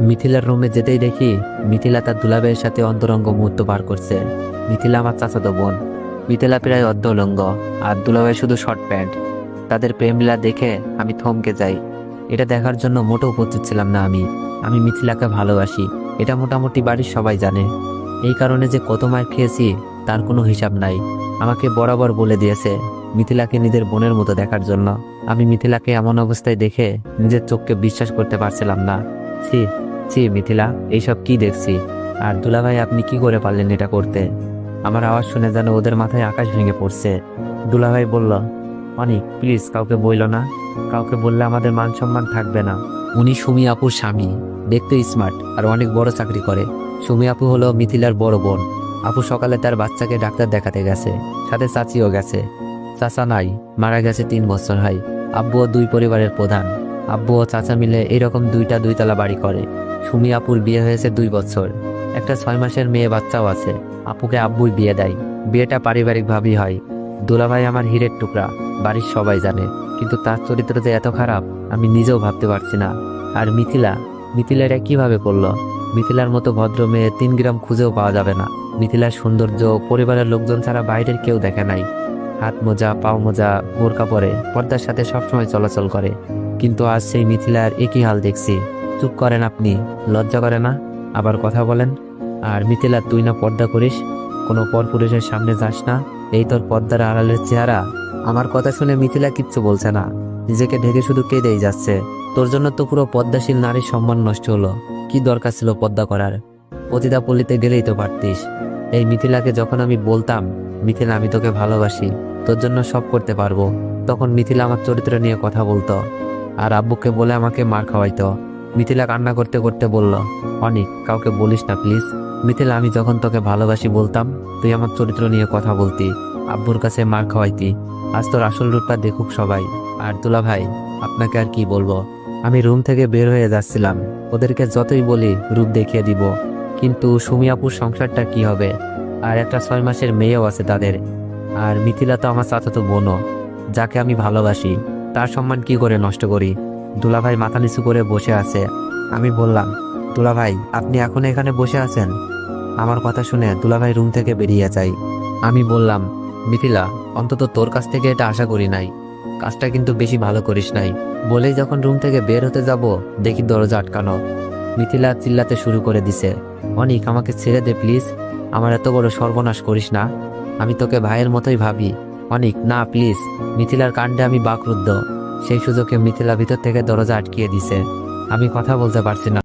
মিথিলার রুমে যেতেই দেখি মিথিলা তার দুলাভাইয়ের সাথে অন্তরঙ্গ মুহূর্ত পার করছে। মিথিলা আমার চাচাতো বোন। মিথিলা প্রায় অর্ধউলঙ্গ, আর দুলাভাই শুধু শর্ট প্যান্ট। তাদের প্রেমলীলা দেখে আমি থমকে যাই। এটা দেখার জন্য মোটেও প্রস্তুত ছিলাম না আমি। আমি মিথিলাকে ভালোবাসি, এটা মোটামুটি বাড়ির সবাই জানে। এই কারণে যে কত মার খেয়েছি তার কোনো হিসাব নাই। আমাকে বরাবর বলে দিয়েছে মিথিলাকে নিজের বোনের মতো দেখার জন্য। আমি মিথিলাকে এমন অবস্থায় দেখে নিজের চোখকে বিশ্বাস করতে পারছিলাম না। ছি ছি মিথিলা, এইসব কি দেখছি? আর দুলাভাই আপনি কি করে পারলেন এটা করতে? আমার আওয়াজ শুনে যেন ওদের মাথায় আকাশ ভেঙে পড়ছে। দুলাভাই বলল, অনিক প্লিজ কাউকে বইল না, কাউকে বললে আমাদের মান সম্মান থাকবে না। উনি সুমি আপুর স্বামী, দেখতে স্মার্ট আর অনেক বড় চাকরি করে। সুমি আপু হলো মিথিলার বড় বোন। আপু সকালে তার বাচ্চাকে ডাক্তার দেখাতে গেছে, সাথে চাচিও গেছে। চাচা নাই, মারা গেছে 3 বছর হয়। আব্বুও 2 পরিবারের প্রধান। আব্বু ও চাচা মিলে এরকম 2টা 2তলা বাড়ি করে। সুমি আপুর বিয়ে হয়েছে 2 বছর, একটা 6 মাসের মেয়ে বাচ্চাও আছে। আপুকে আব্বুই বিয়ে দেয়। বিয়েটা পারিবারিক ভাবেই হয়। দুলাভাই আমার হীরের টুকরা, বাড়ির সবাই জানে, কিন্তু তার চরিত্র যে এত খারাপ আমি নিজেও ভাবতে পারছি না। আর মিথিলা এটা কিভাবে করলো? মিথিলার মতো ভদ্র মেয়ে 3 গ্রাম খুঁজেও পাওয়া যাবে না। মিথিলার সৌন্দর্য পরিবারের লোকজন ছাড়া বাইরের কেউ দেখে নাই। হাত মোজা, পাও মোজা, বোরকা পরে পর্দার সাথে সবসময় চলাচল করে। কিন্তু আজ সেই মিথিলার একই হাল দেখছি। চুপ করেন আপনি, লজ্জা করে না? আবার কথা বলেন। আর মিথিলা, তুই না পর্দা করিস, কোনো পরপুরুষের সামনে যাস না, এই তোর পর্দার আড়ালের চেহারা? আমার কথা শুনে মিথিলা কিচ্ছু বলছে না, নিজেকে ঢেকে শুধু কেঁদেই যাচ্ছে। তোর জন্য তো পুরো পদ্মাশীল নারীর সম্মান নষ্ট হলো। কি দরকার ছিল পদ্মা করার? পতিতা পল্লীতে গেলেই তো পারতিস। এই মিথিলাকে যখন আমি বলতাম, মিথিলা আমি তোকে ভালোবাসি, তোর জন্য সব করতে পারবো, তখন মিথিলা আমার চরিত্র নিয়ে কথা বলতো আর আব্বুকে বলে আমাকে মার খাওয়াইতো। মিথিলা কান্না করতে করতে বলল, অনিক কাউকে বলিস না প্লিজ। মিথিলা, আমি যখন তোকে ভালোবাসি বলতাম, তুই আমার চরিত্র নিয়ে কথা বলতি, আব্বুর কাছে মার খাওয়াইতি। আজ তোর আসল রূপটা দেখুক সবাই। আর দুলা ভাই, আপনাকে আর কি বলবো। আমি রুম থেকে বের হয়ে যাচ্ছিলাম, ওদেরকে যতই বলি রূপ দেখিয়ে দিব, কিন্তু সুমি আপুর সংসারটা কি হবে? আর একটা 6 মাসের মেয়েও আছে তাদের। আর মিথিলা তো আমার চাচাতো বোনও, যাকে আমি ভালোবাসি, তার সম্মান কি করে নষ্ট করি? দুলাভাই মাথা নিচু করে বসে আছে। আমি বললাম, দুলাভাই আপনি এখন এখানে বসে আছেন? আমার কথা শুনে দুলাভাই রুম থেকে বেরিয়ে যায়। আমি বললাম, মিথিলা, অন্তত তোর কাছ থেকে এটা আশা করি নাই, কাজটা কিন্তু বেশি ভালো করিস নাই। বলেই যখন রুম থেকে বের হতে যাব, দেখি দরজা আটকানো। মিথিলা চিল্লাতে শুরু করে দিছে, অনিক আমাকে ছেড়ে দে প্লিজ, আমার এত বড় সর্বনাশ করিস না, আমি তোকে ভাইয়ের মতোই ভাবি। অনিক না প্লিজ। মিথিলার কাণ্ডে আমি বাকরুদ্ধ। সেই সুযোগে মিথিলা ভিতর থেকে দরজা আটকিয়ে দিছে। আমি কথা বলতে পারছি না।